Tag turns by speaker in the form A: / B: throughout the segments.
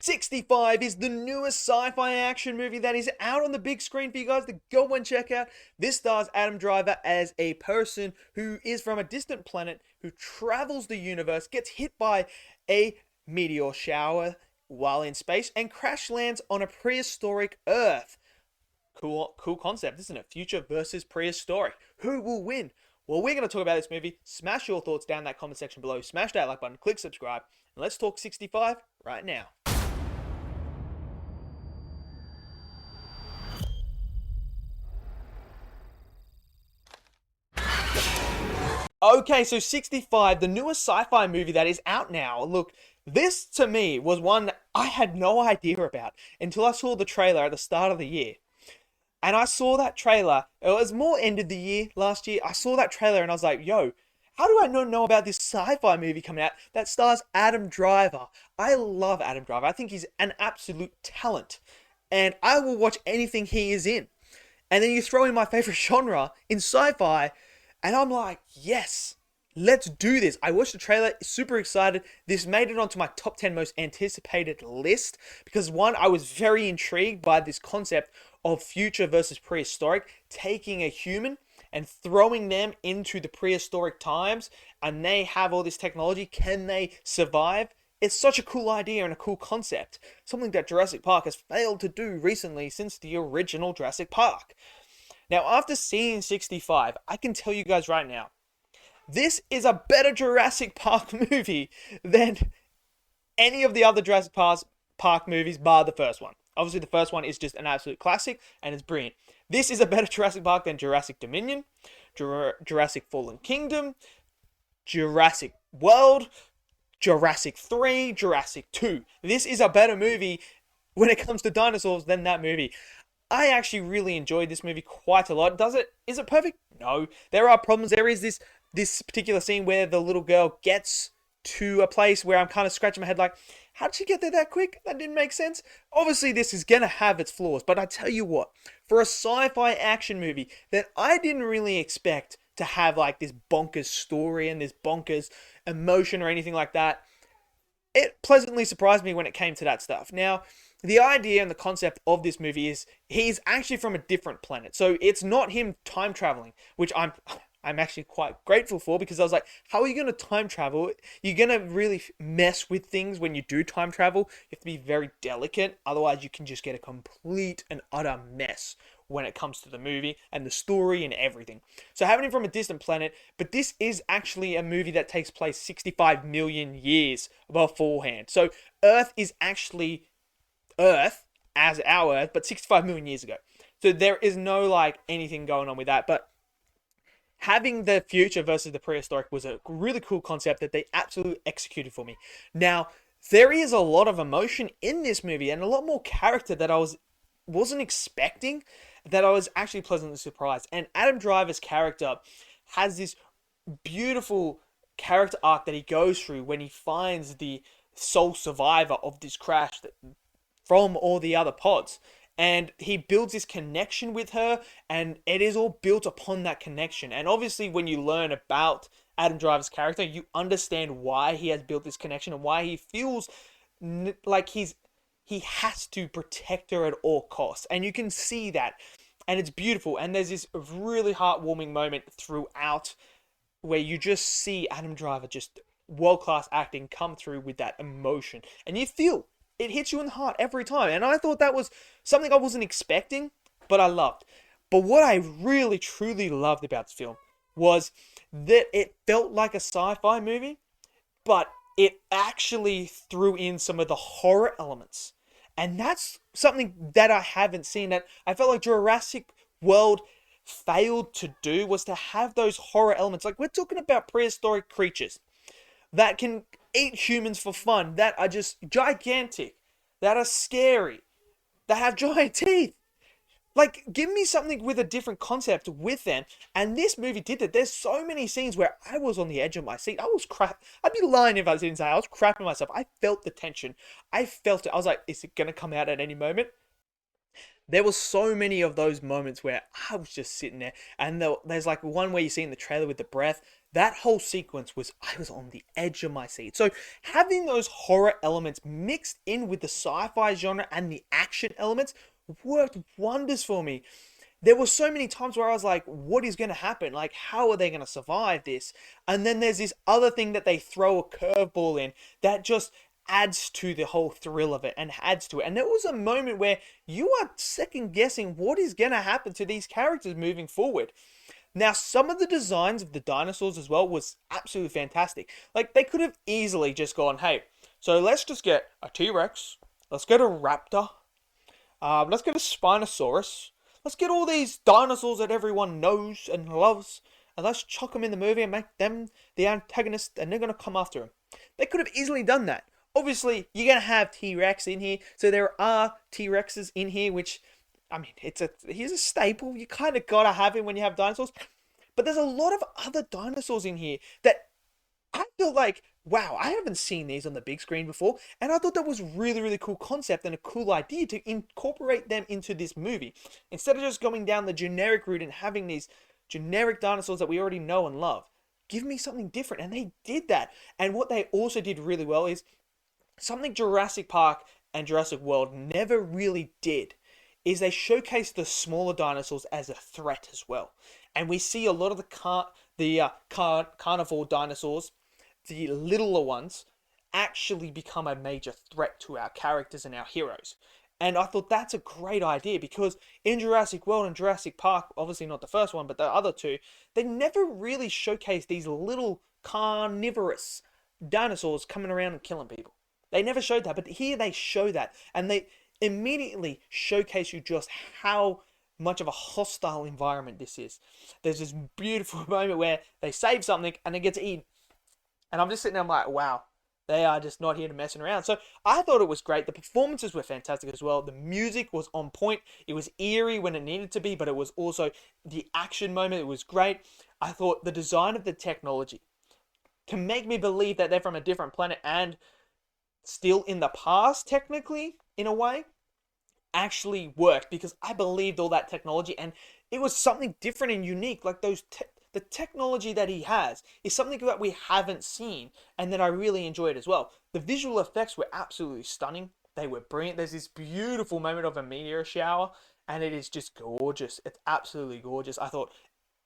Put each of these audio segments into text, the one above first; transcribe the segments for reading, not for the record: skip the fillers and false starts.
A: 65 is the newest sci-fi action movie that is out on the big screen for you guys to go and check out. This stars Adam Driver as a person who is from a distant planet who travels the universe, gets hit by a meteor shower while in space, and crash lands on a prehistoric Earth. Cool concept, isn't it? Future versus prehistoric. Who will win? Well, we're going to talk about this movie. Smash your thoughts down in that comment section below. Smash that like button, click subscribe, and let's talk 65 right now. Okay, so 65, the newest sci-fi movie that is out now. Look, this to me was one I had no idea about until I saw the trailer at the start of the year. And I saw that trailer, it was more end of the year last year. I saw that trailer and I was like, yo, how do I not know about this sci-fi movie coming out that stars Adam Driver? I love Adam Driver. I think he's an absolute talent. And I will watch anything he is in. And then you throw in my favorite genre in sci-fi, and I'm like, yes, let's do this. I watched the trailer, super excited. This made it onto my top 10 most anticipated list because one, I was very intrigued by this concept of future versus prehistoric, taking a human and throwing them into the prehistoric times, and they have all this technology. Can they survive? It's such a cool idea and a cool concept. Something that Jurassic Park has failed to do recently since the original Jurassic Park. Now, after seeing 65, I can tell you guys right now, this is a better Jurassic Park movie than any of the other Jurassic Park movies, bar the first one. Obviously, the first one is just an absolute classic, and it's brilliant. This is a better Jurassic Park than Jurassic Dominion, Jurassic Fallen Kingdom, Jurassic World, Jurassic 3, Jurassic 2. This is a better movie when it comes to dinosaurs than that movie. I actually really enjoyed this movie quite a lot. Is it perfect? No. There are problems. There is this particular scene where the little girl gets to a place where I'm kind of scratching my head like, how did she get there that quick? That didn't make sense. Obviously, this is going to have its flaws, but I tell you what, for a sci-fi action movie that I didn't really expect to have like this bonkers story and this bonkers emotion or anything like that, it pleasantly surprised me when it came to that stuff. Now, the idea and the concept of this movie is he's actually from a different planet. So it's not him time traveling, which I'm actually quite grateful for, because I was like, how are you going to time travel? You're going to really mess with things when you do time travel. You have to be very delicate. Otherwise, you can just get a complete and utter mess when it comes to the movie and the story and everything. So having him from a distant planet, but this is actually a movie that takes place 65 million years beforehand. So Earth is actually Earth as our Earth, but 65 million years ago. So there is no like anything going on with that. But having the future versus the prehistoric was a really cool concept that they absolutely executed for me. Now, there is a lot of emotion in this movie and a lot more character that I wasn't expecting, that I was actually pleasantly surprised. And Adam Driver's character has this beautiful character arc that he goes through when he finds the sole survivor of this crash from all the other pods. And he builds this connection with her, and it is all built upon that connection. And obviously, when you learn about Adam Driver's character, you understand why he has built this connection and why he feels like he has to protect her at all costs. And you can see that. And it's beautiful. And there's this really heartwarming moment throughout where you just see Adam Driver just world-class acting come through with that emotion. And you feel it hits you in the heart every time. And I thought that was something I wasn't expecting, but I loved. But what I really, truly loved about this film was that it felt like a sci-fi movie, but it actually threw in some of the horror elements. And that's something that I haven't seen, that I felt like Jurassic World failed to do, was to have those horror elements. Like, we're talking about prehistoric creatures that can eat humans for fun, that are just gigantic, that are scary, that have giant teeth. Like, give me something with a different concept with them. And this movie did that. There's so many scenes where I was on the edge of my seat. I'd be lying if I didn't say I was crapping myself. I felt the tension. I felt it. I was like, is it going to come out at any moment? There were so many of those moments where I was just sitting there, and there's like one where you see in the trailer with the breath. that whole sequence was, I was on the edge of my seat. So having those horror elements mixed in with the sci-fi genre and the action elements worked wonders for me. There were so many times where I was like, what is going to happen? Like, how are they going to survive this? And then there's this other thing that they throw a curveball in that just adds to the whole thrill of it and adds to it. And there was a moment where you are second guessing what is going to happen to these characters moving forward. Now, some of the designs of the dinosaurs as well was absolutely fantastic. Like, they could have easily just gone, hey, so let's just get a T-Rex, let's get a raptor, let's get a Spinosaurus, let's get all these dinosaurs that everyone knows and loves, and let's chuck them in the movie and make them the antagonist, and they're going to come after him. They could have easily done that. Obviously, you're going to have T-Rex in here, so there are T-Rexes in here, which, I mean, he's a staple. You kind of got to have him when you have dinosaurs. But there's a lot of other dinosaurs in here that I feel like, wow, I haven't seen these on the big screen before. And I thought that was really, really cool concept and a cool idea to incorporate them into this movie. Instead of just going down the generic route and having these generic dinosaurs that we already know and love. Give me something different. And they did that. And what they also did really well is something Jurassic Park and Jurassic World never really did is they showcase the smaller dinosaurs as a threat as well. And we see a lot of the carnivore dinosaurs, the littler ones, actually become a major threat to our characters and our heroes. And I thought that's a great idea because in Jurassic World and Jurassic Park, obviously not the first one, but the other two, they never really showcased these little carnivorous dinosaurs coming around and killing people. They never showed that, but here they show that. And they immediately showcase you just how much of a hostile environment this is. There's this beautiful moment where they save something and it gets eaten. And I'm just sitting there, I'm like, wow, they are just not here to messing around. So I thought it was great. The performances were fantastic as well. The music was on point. It was eerie when it needed to be, but it was also the action moment. It was great. I thought the design of the technology to make me believe that they're from a different planet and still in the past, technically, in a way, actually worked because I believed all that technology and it was something different and unique. Like the technology that he has is something that we haven't seen and that I really enjoyed as well. The visual effects were absolutely stunning. They were brilliant. There's this beautiful moment of a meteor shower and it is just gorgeous. It's absolutely gorgeous. I thought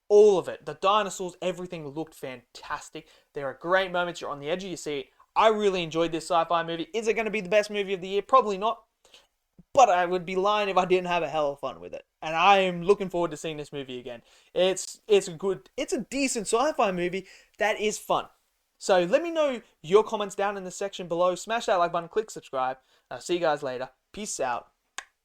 A: all of it, the dinosaurs, everything looked fantastic. There are great moments. You're on the edge of your seat. I really enjoyed this sci-fi movie. Is it going to be the best movie of the year? Probably not. But I would be lying if I didn't have a hell of fun with it. And I am looking forward to seeing this movie again. It's a decent sci-fi movie that is fun. So let me know your comments down in the section below. Smash that like button, click subscribe. I'll see you guys later. Peace out.